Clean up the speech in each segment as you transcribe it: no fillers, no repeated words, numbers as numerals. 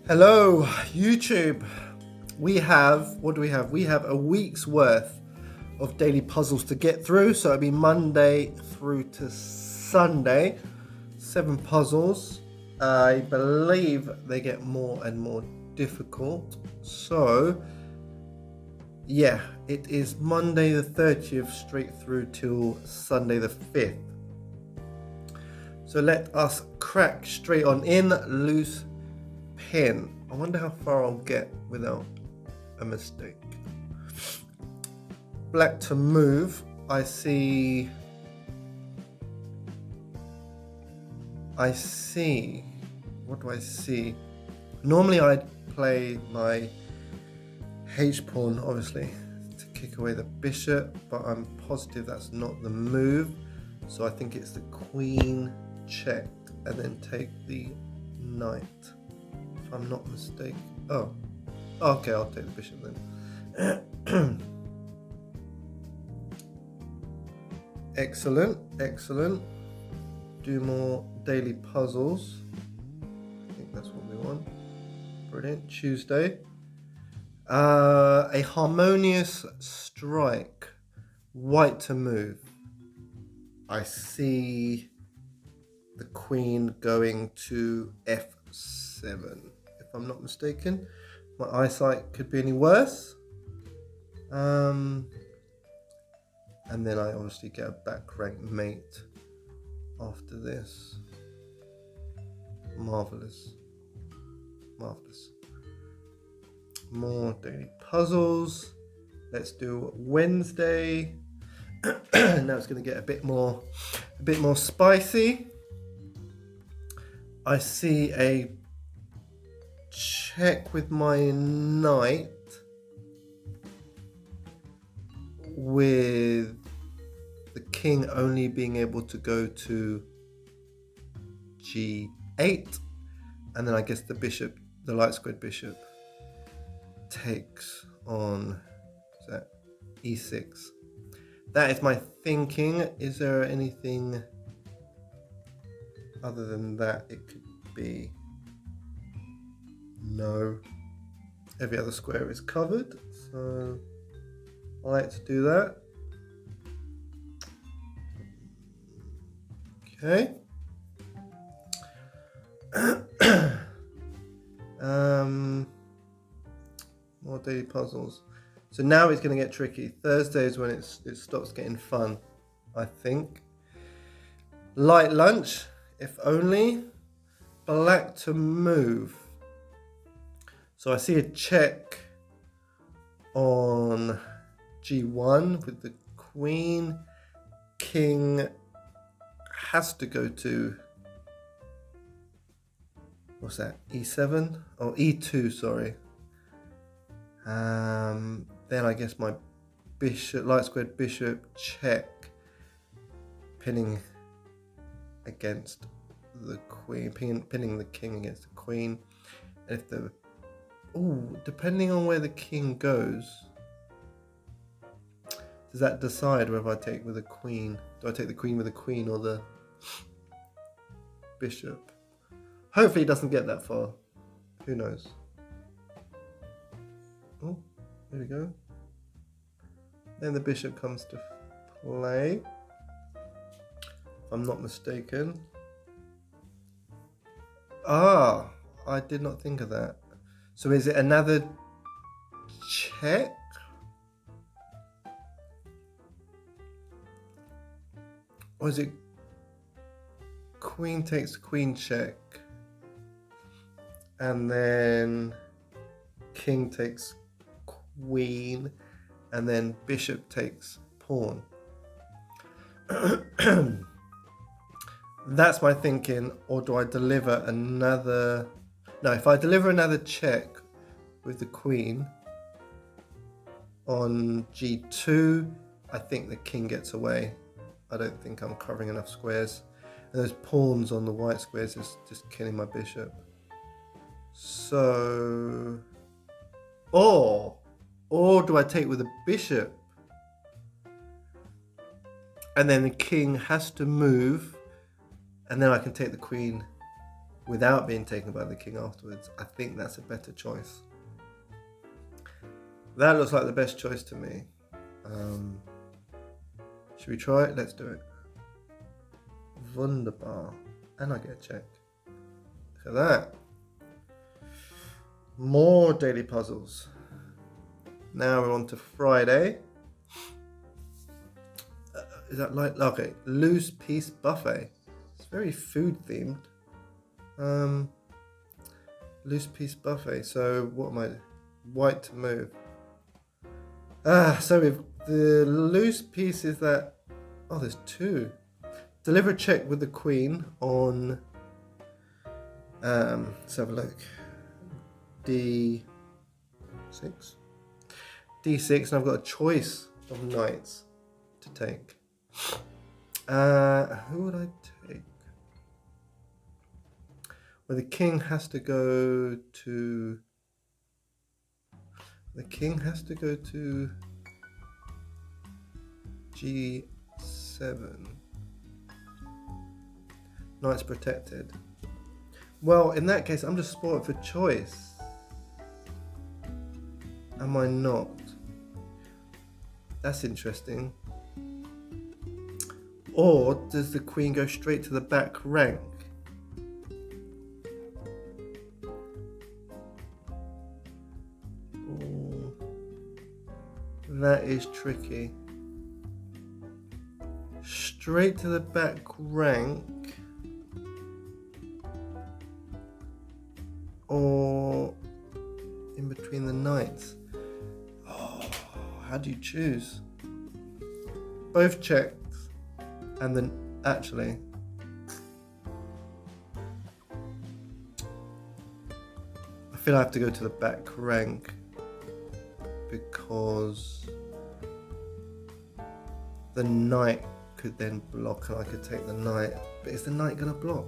Hello, YouTube. What do we have? We have a week's worth of daily puzzles to get through. So it'll be Monday through to Sunday. 7 puzzles. I believe they get more and more difficult. So, yeah, it is Monday the 30th straight through till Sunday the 5th. So let us crack straight on in. Loose pin. I wonder how far I'll get without a mistake. Black to move. I see. What do I see? Normally I'd play my H pawn, obviously, to kick away the bishop, but I'm positive that's not the move. So I think it's the queen checked and then take the knight. If I'm not mistaken. Oh, okay, I'll take the bishop then. Excellent. Do more daily puzzles. I think that's what we want. Brilliant. Tuesday. A harmonious strike. White to move. I see the queen going to f7. If I'm not mistaken. My eyesight could be any worse. And then I obviously get a back rank mate after this. Marvelous. More daily puzzles. Let's do Wednesday. Now it's going to get a bit more spicy. I see a check with my knight with the king only being able to go to g8, and then I guess the bishop, the light squared bishop, takes on e6. That is my thinking. Is there anything other than that it could be? No. Every other square is covered, so I like to do that. Okay. More daily puzzles. So now it's going to get tricky. Thursday is when it stops getting fun, I think. Light lunch, if only. Black to move. So I see a check on g1 with the queen. King has to go to, what's that, e7? Oh, e2, sorry. Then I guess my bishop, light squared bishop, check, pinning against the queen, pinning the king against the queen. And if the, depending on where the king goes, does that decide whether I take with a queen? Do I take the queen with a queen or the bishop? Hopefully it doesn't get that far. Who knows? Oh, there we go. Then the bishop comes to play, if I'm not mistaken. I did not think of that. So is it another check? Or is it queen takes queen check, and then king takes queen, and then bishop takes pawn? That's my thinking. Or do I deliver another? No, if I deliver another check with the queen on g2, I think the king gets away. I don't think I'm covering enough squares. And those pawns on the white squares is just killing my bishop. So, or do I take with a bishop? And then the king has to move, and then I can take the queen without being taken by the king afterwards, I think that's a better choice. That looks like the best choice to me. Should we try it? Let's do it. Wunderbar. And I get a check. Look at that. More daily puzzles. Now we're on to Friday. Is that like, okay, loose piece buffet. It's very food themed. Loose piece buffet. So what am I? White to move. So with the loose pieces that, oh, there's two. Deliver a check with the queen on, let's have a look. D6. D6, and I've got a choice of knights to take. Who would I take? Well, the king has to go to. The king has to go to G7. Knights protected. Well, in that case, I'm just spoiled for choice. Am I not? That's interesting. Or does the queen go straight to the back rank? Oh, that is tricky. Straight to the back rank, or in between the knights? Oh, how do you choose? Both checks, and then actually, I feel I have to go to the back rank because the knight could then block and I could take the knight. But is the knight going to block?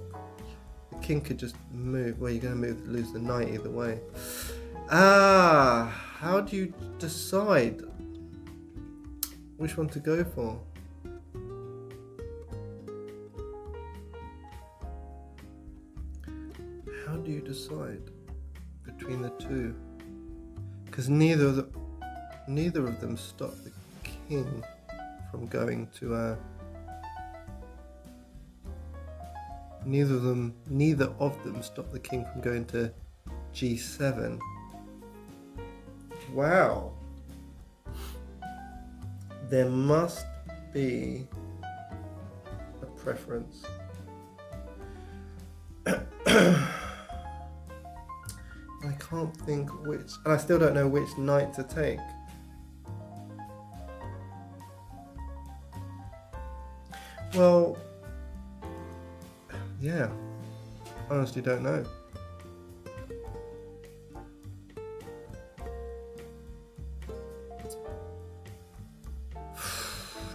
The king could just move. Well, you're going to lose the knight either way. How do you decide which one to go for? How do you decide between the two? Because neither of them stop the king from going to neither of them stop the king from going to G7. Wow. There must be a preference. I can't think which, and I still don't know which knight to take. Well, yeah, I honestly don't know.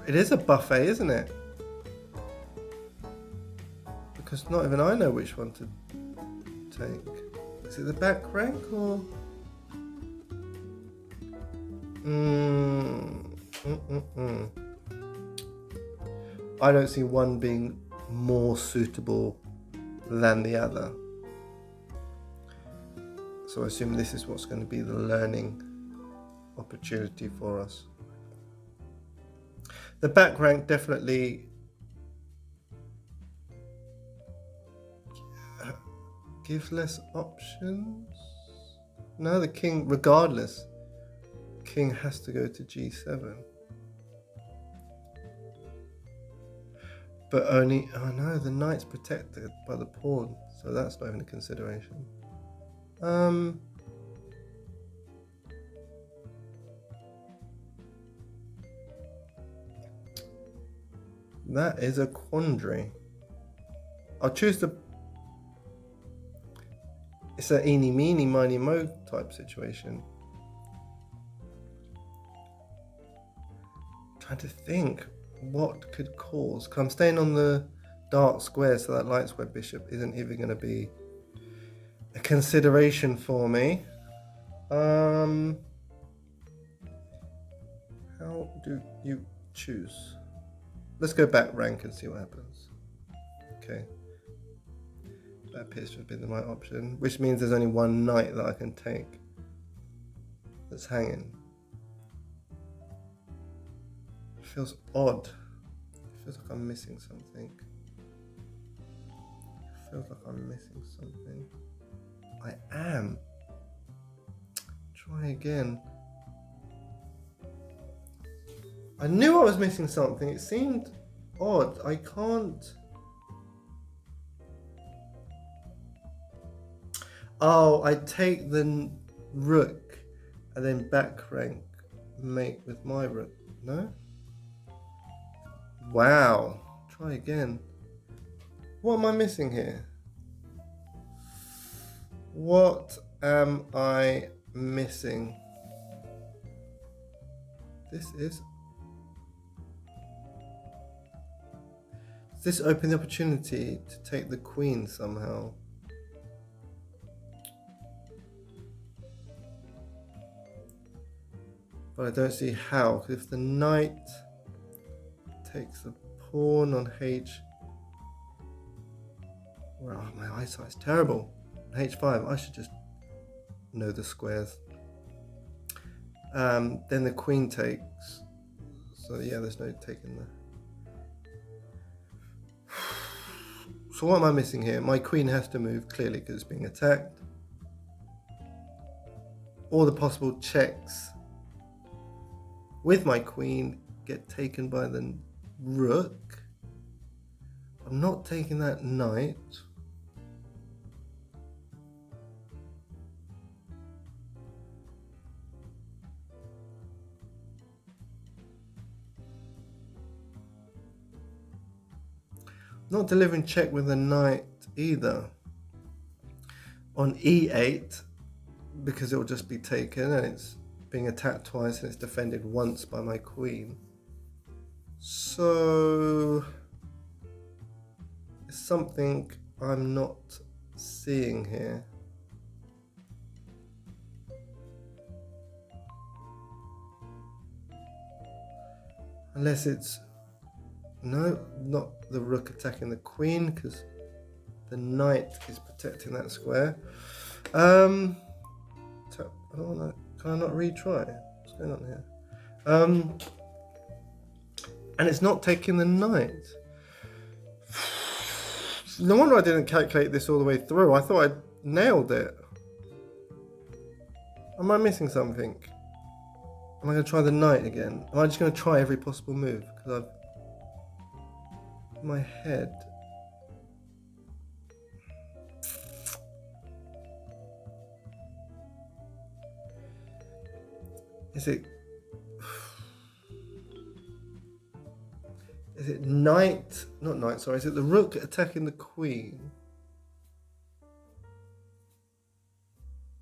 It is a buffet, isn't it? Because not even I know which one to take. Is it the back rank or? I don't see one being more suitable than the other. So I assume this is what's going to be the learning opportunity for us. The back rank definitely gives less options. No, the king, regardless, king has to go to G7. But only, oh no, the knight's protected by the pawn, so that's not even a consideration. That is a quandary. I'll choose the... It's an eeny, meeny, miny, mo type situation. Trying to think what could cause... Because I'm staying on the dark square, so that light square bishop isn't even going to be a consideration for me. How do you choose? Let's go back rank and see what happens. Okay. That appears to have been the right option, which means there's only one knight that I can take that's hanging. It feels odd. It feels like I'm missing something. It feels like I'm missing something. I am. Try again. I knew I was missing something. It seemed odd. I can't. Oh, I take the rook and then back rank mate with my rook. No? Wow. Try again. What am I missing here? What am I missing? Does this open the opportunity to take the queen somehow? But I don't see how, because if the knight takes the pawn on H... Wow, my eyesight's terrible. H5, I should just know the squares. Then the queen takes. So yeah, there's no taking there. So what am I missing here? My queen has to move, clearly, because it's being attacked. All the possible checks with my queen get taken by the rook. I'm not taking that knight. Not delivering check with a knight either. On e8, because it will just be taken and it's being attacked twice and it's defended once by my queen. So it's something I'm not seeing here. Unless it's... No, not the rook attacking the queen, because the knight is protecting that square. I don't want to... Can I not retry? What's going on here? And it's not taking the knight. No wonder I didn't calculate this all the way through. I thought I'd nailed it. Am I missing something? Am I going to try the knight again? Am I just going to try every possible move? Because I've... My head... Is it knight? Not knight, sorry. Is it the rook attacking the queen?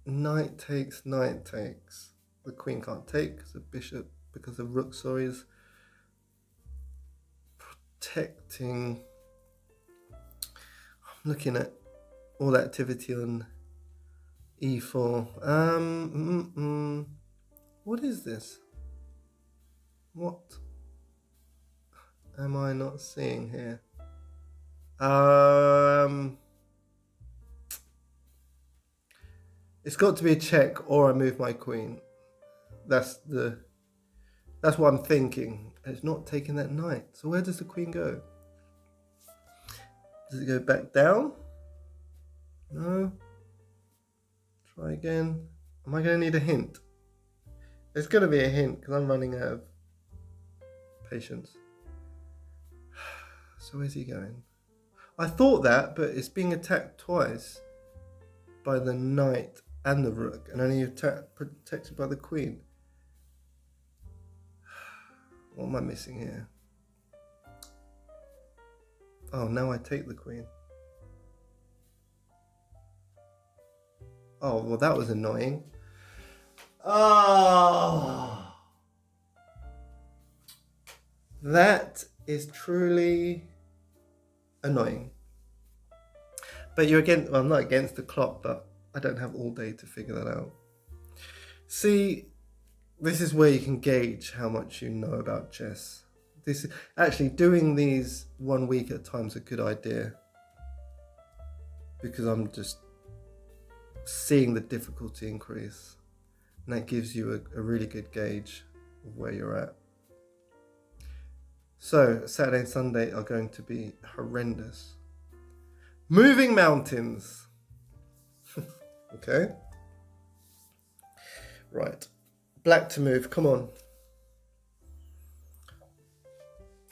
Knight takes, knight takes. The queen can't take because the bishop, because the rook, sorry, is protecting. I'm looking at all the activity on e4. What is this? What am I not seeing here? It's got to be a check or I move my queen. That's what I'm thinking. It's not taking that knight. So where does the queen go? Does it go back down? No. Try again. Am I going to need a hint? There's going to be a hint because I'm running out of patience. So where's he going? I thought that, but it's being attacked twice by the knight and the rook, and only protected by the queen. What am I missing here? Oh, now I take the queen. Oh, well, that was annoying. Oh, that is truly annoying. But you're again, well, I'm not against the clock, but I don't have all day to figure that out. See, this is where you can gauge how much you know about chess. This actually doing these 1 week at a time is a good idea, because I'm just seeing the difficulty increase, and that gives you a really good gauge of where you're at. So Saturday and Sunday are going to be horrendous. Moving mountains. Okay. Right. Black to move. Come on.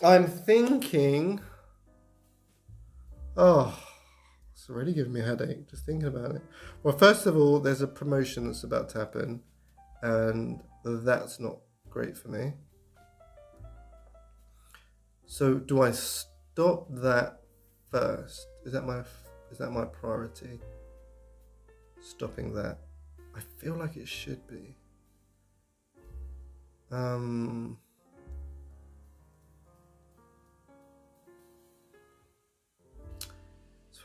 I'm thinking. Oh, it's already giving me a headache just thinking about it. Well, first of all, there's a promotion that's about to happen, and that's not great for me. So, do I stop that first? Is that my priority? Stopping that. I feel like it should be. So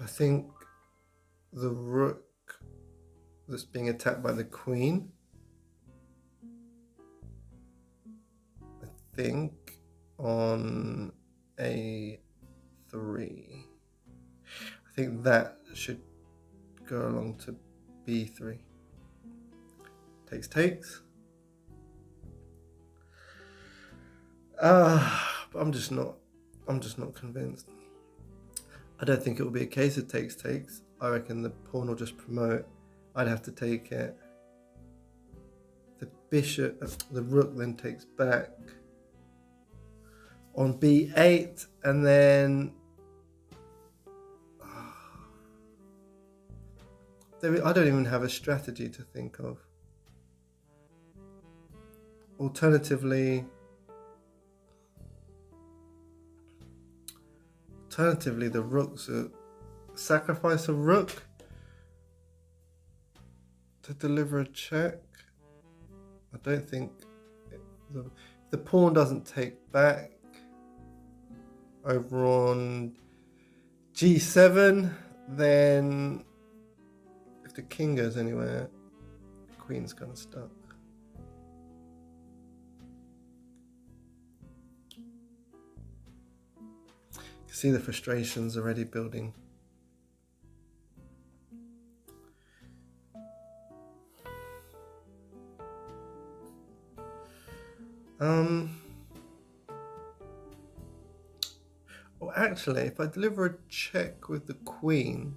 I think the rook that's being attacked by the queen, I think on A3. I think that should go along to B3. Takes. But I'm just not convinced. I don't think it will be a case of takes. I reckon the pawn will just promote. I'd have to take it. The rook then takes back on B8, and then I don't even have a strategy to think of. Alternatively, the rook's a sacrifice a rook to deliver a check. I don't think the pawn doesn't take back over on G7, then if the king goes anywhere, the queen's kind of stuck. You can see the frustrations already building. Well, actually, if I deliver a check with the queen,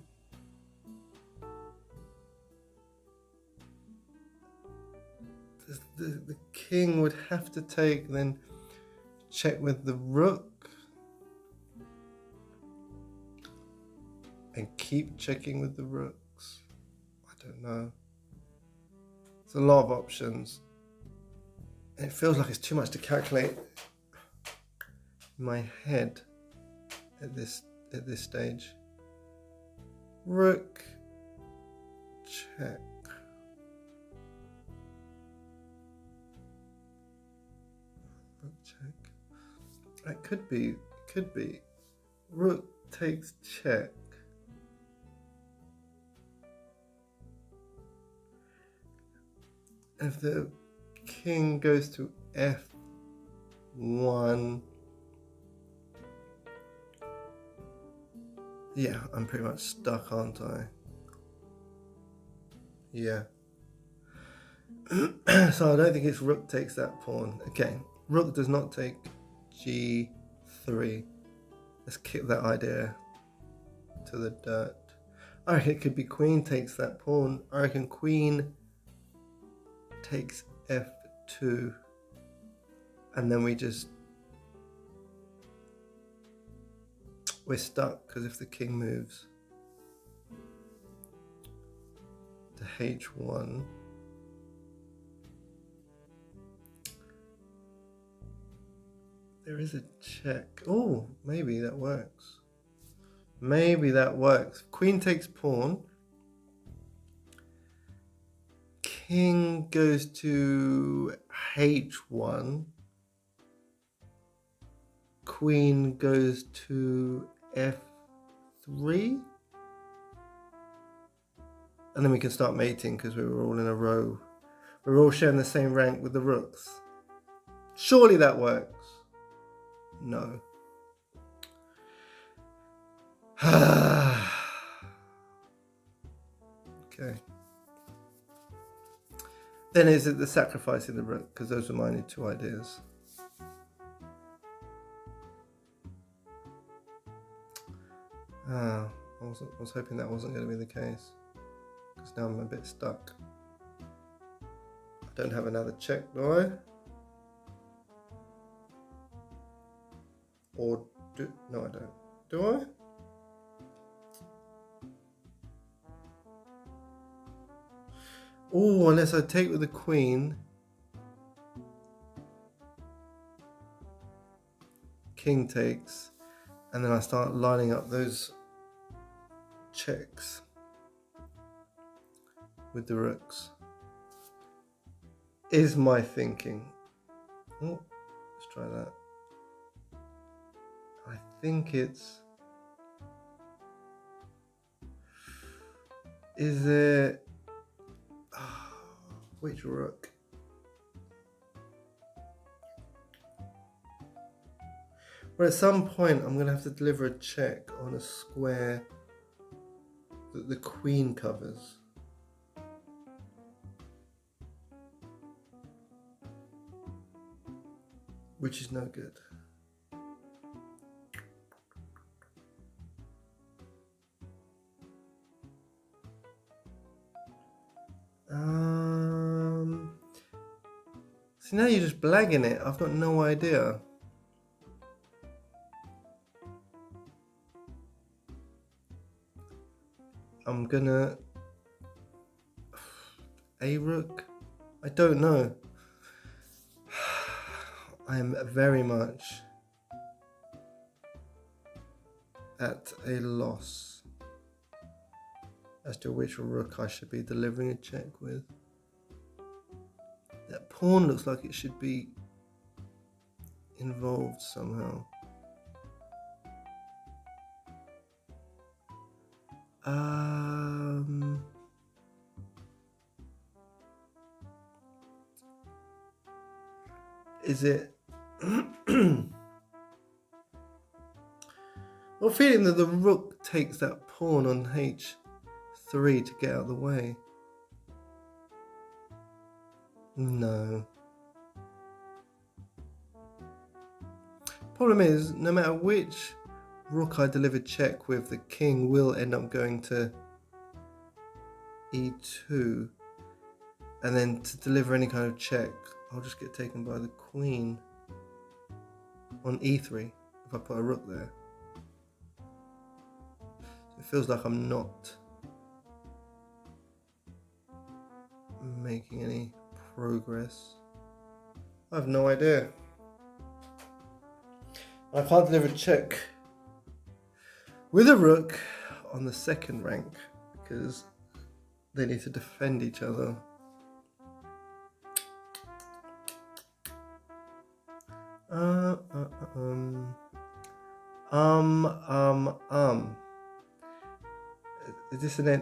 the king would have to take, then check with the rook, and keep checking with the rooks. I don't know. There's a lot of options. And it feels like it's too much to calculate in my head at this stage. Rook, check. Rook check. It could be. Rook takes check. If the king goes to F1, yeah, I'm pretty much stuck, aren't I? Yeah. So I don't think it's rook takes that pawn. Okay, rook does not take G3. Let's kick that idea to the dirt. I reckon it could be queen takes that pawn. I reckon queen takes F2, and then we're stuck, because if the king moves to H1, there is a check. Oh, maybe that works. Queen takes pawn. King goes to H1. Queen goes to F3. And then we can start mating, because we were all in a row. We're all sharing the same rank with the rooks. Surely that works. No. Okay. Then is it the sacrificing the rook? Because those were my only two ideas. I was hoping that wasn't going to be the case. Because now I'm a bit stuck. I don't have another check, do I? Or do... No, I don't. Do I? Oh, unless I take with the queen. King takes. And then I start lining up those checks with the rooks. Is my thinking. Oh, let's try that. I think it's... Is it... which rook? Well, at some point I'm going to have to deliver a check on a square that the queen covers. Which is no good. See, now you're just blagging it. I've got no idea. I'm gonna... A rook? I don't know. I am very much at a loss as to which rook I should be delivering a check with. That pawn looks like it should be involved somehow. Is it... I'm feeling that the rook takes that pawn on h3 to get out of the way. No. Problem is, no matter which rook I deliver check with, the king will end up going to e2. And then to deliver any kind of check, I'll just get taken by the queen on e3 if I put a rook there. So it feels like I'm not making any progress. I have no idea. I can't deliver a check with a rook on the second rank because they need to defend each other.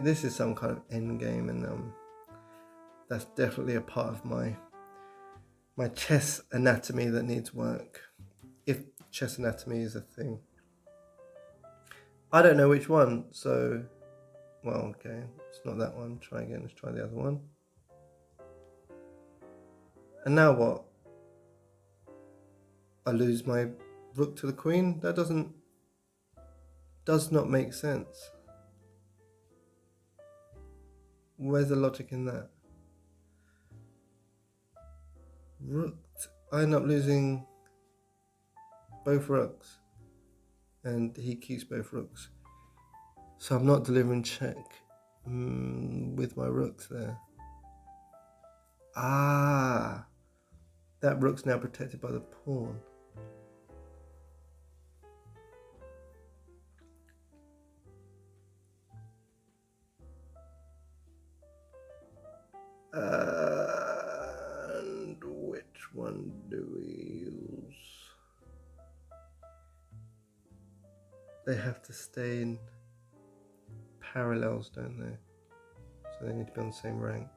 This is some kind of end game, and that's definitely a part of my chess anatomy that needs work. If chess anatomy is a thing. I don't know which one, so well, okay, it's not that one. Try again, let's try the other one. And now what? I lose my rook to the queen? That does not make sense. Where's the logic in that? Rook, I end up losing both rooks, and he keeps both rooks. So I'm not delivering check with my rooks there. Ah, that rook's now protected by the pawn. And which one do we use? They have to stay in parallels, don't they? So they need to be on the same rank.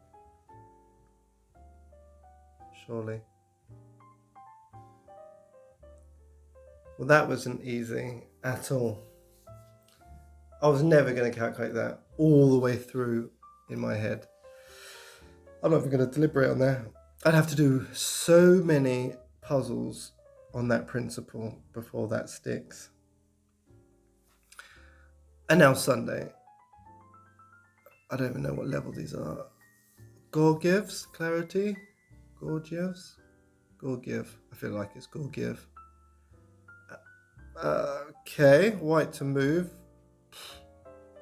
Surely. Well, that wasn't easy at all. I was never going to calculate that all the way through in my head. I'm not even going to deliberate on that. I'd have to do so many puzzles on that principle before that sticks. And now Sunday. I don't even know what level these are. Gorgiev's Clarity? Gorgiev's? Gorgiev. I feel like it's Gorgiev. Okay, white to move.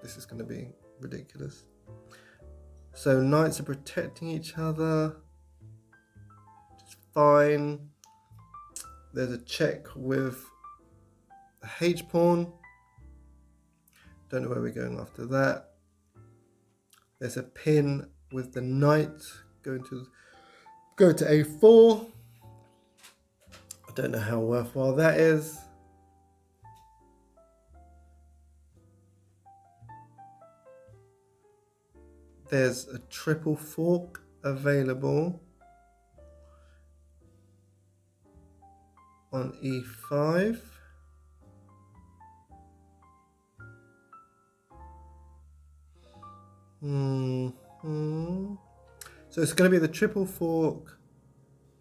This is going to be ridiculous. So knights are protecting each other. Which is fine. There's a check with the H pawn. Don't know where we're going after that. There's a pin with the knight going to A4. I don't know how worthwhile that is. There's a triple fork available on E5. So it's going to be the triple fork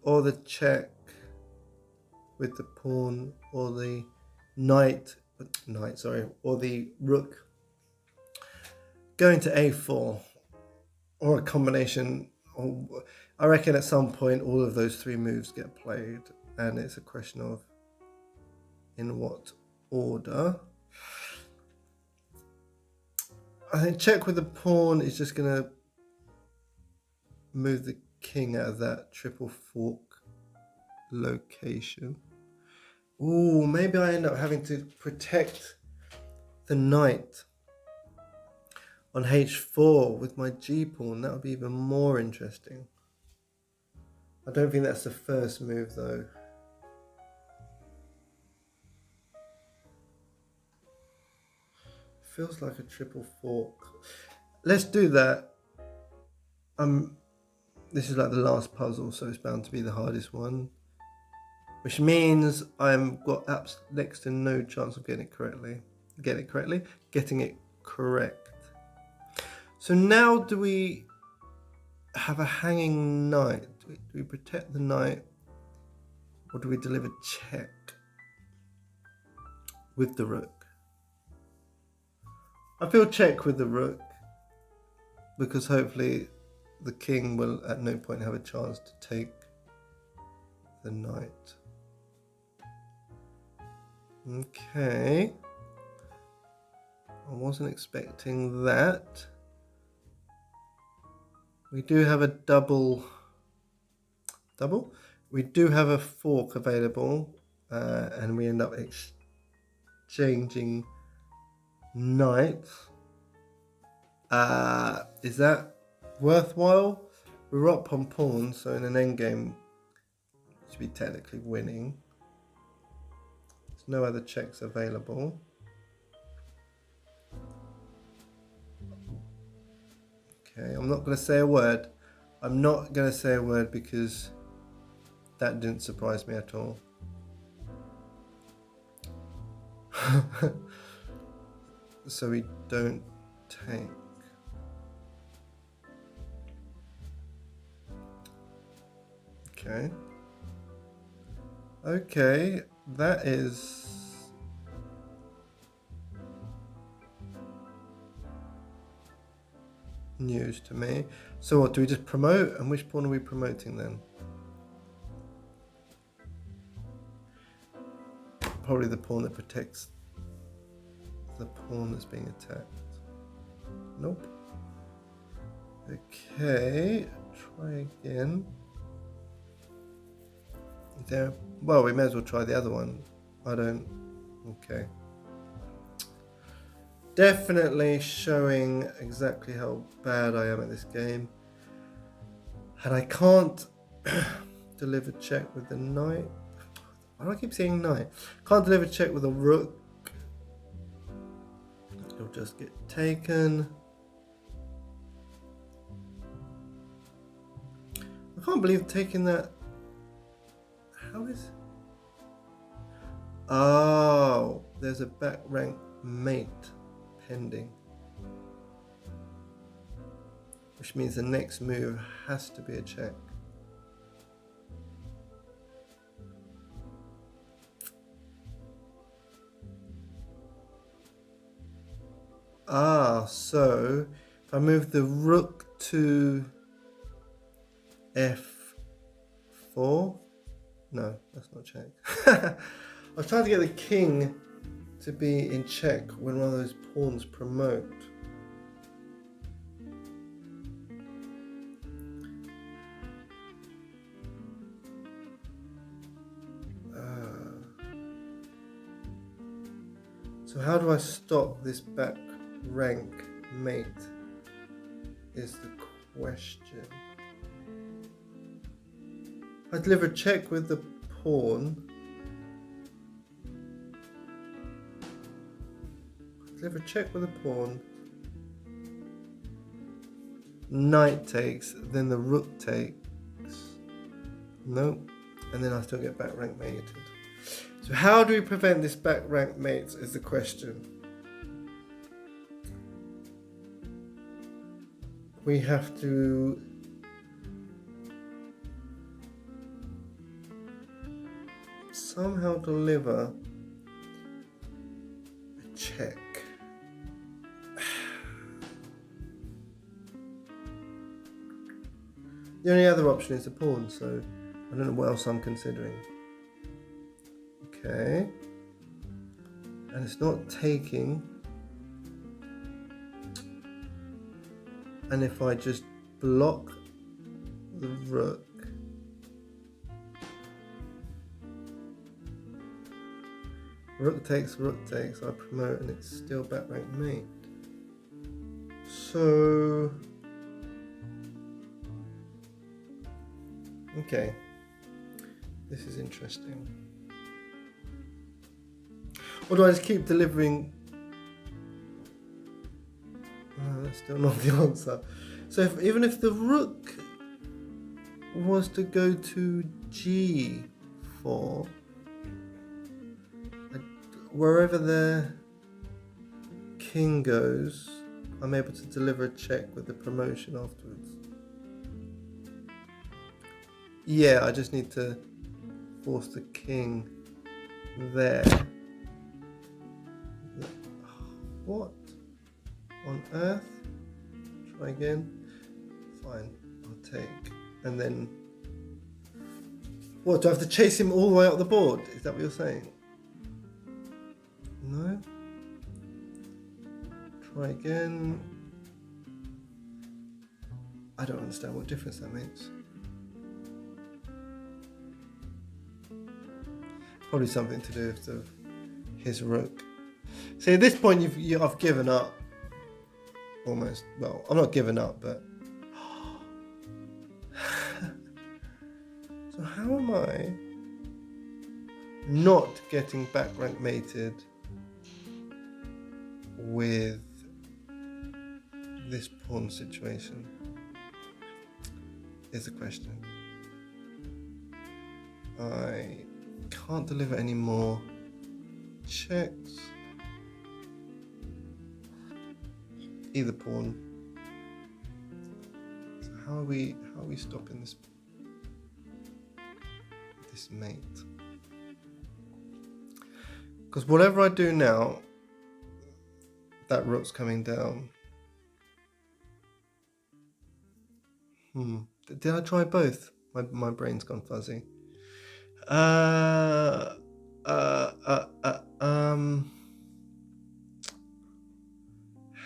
or the check with the pawn or the or the rook going to A4 or a combination. I reckon at some point all of those three moves get played and it's a question of in what order. I think check with the pawn is just going to move the king out of that triple fork location. Ooh, maybe I end up having to protect the knight on H4 with my G pawn. That would be even more interesting. I don't think that's the first move though. Feels like a triple fork. Let's do that. This is like the last puzzle, so it's bound to be the hardest one. Which means I've got next to no chance of getting it correct. So now do we have a hanging knight? Do we protect the knight? Or do we deliver check with the rook? I feel check with the rook because hopefully the king will at no point have a chance to take the knight. Okay. I wasn't expecting that. We do have a double? We do have a fork available and we end up exchanging knights. Is that worthwhile? We're up on pawns, so in an endgame, should be technically winning. There's no other checks available. Okay, I'm not going to say a word. I'm not going to say a word because that didn't surprise me at all. So we don't tank. Okay. Okay, that is news to me. So what, do we just promote? And which pawn are we promoting then? Probably the pawn that protects the pawn that's being attacked. Nope. Okay, try again. There. Well, we may as well try the other one. Okay. Definitely showing exactly how bad I am at this game. And I can't deliver check with the knight. Why do I keep saying knight? Can't deliver check with a rook. It'll just get taken. I can't believe taking that. How is... Oh, there's a back rank mate pending. which means the next move has to be a check. So if I move the rook to f4, no, that's not check. I was trying to get the king to be in check when one of those pawns promote. So how do I stop this back rank mate is the question. I deliver a check with the pawn. Deliver a check with a pawn. Knight takes, then the rook takes. Nope. And then I still get back rank mated. So how do we prevent this back rank mates is the question. We have to somehow deliver a check. The only other option is a pawn, so I don't know what else I'm considering. Okay. And it's not taking. And if I just block the rook, rook takes, I promote, and it's still back rank mate. So, okay, this is interesting. Or do I just keep delivering? That's still not the answer. So even if the rook was to go to g4, wherever the king goes, I'm able to deliver a check with the promotion afterwards. Yeah, I just need to force the king there. What on earth? Try again. Fine, I'll take. And then, what, do I have to chase him all the way up the board? Is that what you're saying? No. Try again. I don't understand what difference that makes. Probably something to do with his rook. See, at this point, I've given up. Almost. Well, I'm not giving up, but so how am I not getting back rank mated with this pawn situation? Is the question. I can't deliver any more checks. Either pawn. So how are we stopping this mate? Because whatever I do now, that rook's coming down. Did I try both? My brain's gone fuzzy.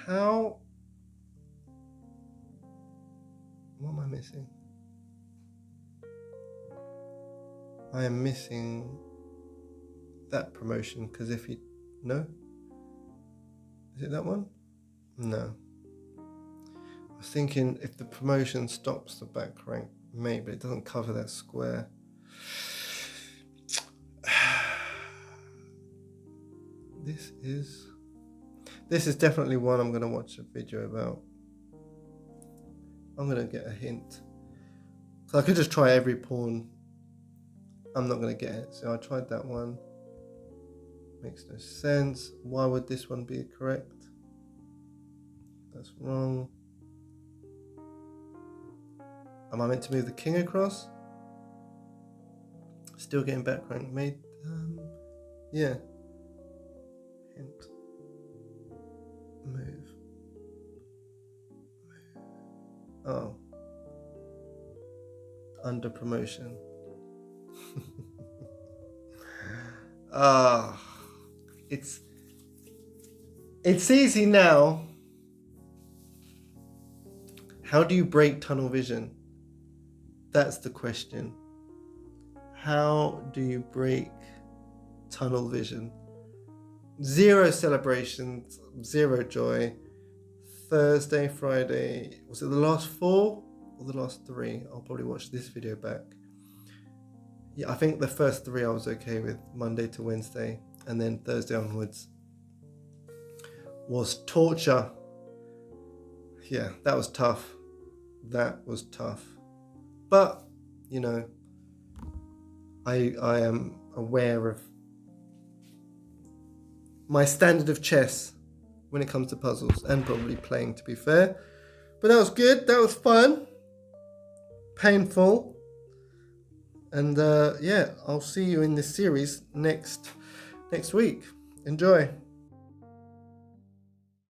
How? What am I missing? I am missing that promotion because if he... No? Is it that one? No. I was thinking if the promotion stops the back rank mate, but it doesn't cover that square. This is definitely one I'm going to watch a video about. I'm going to get a hint. So I could just try every pawn. I'm not going to get it. So I tried that one. Makes no sense. Why would this one be correct? That's wrong. Am I meant to move the king across? Still getting background. Made, yeah. Hint. Move. Oh. Under promotion. It's easy now. How do you break tunnel vision? That's the question. How do you break tunnel vision? 0 celebrations, 0 joy. Thursday, Friday, was it the last 4 or the last 3? I'll probably watch this video back. Yeah, I think the first 3 I was okay with, Monday to Wednesday, and then Thursday onwards was torture. Yeah, that was tough. That was tough. But, you know, I am aware of my standard of chess when it comes to puzzles, and probably playing, to be fair. But that was good. That was fun. Painful. And yeah, I'll see you in this series next week. Enjoy.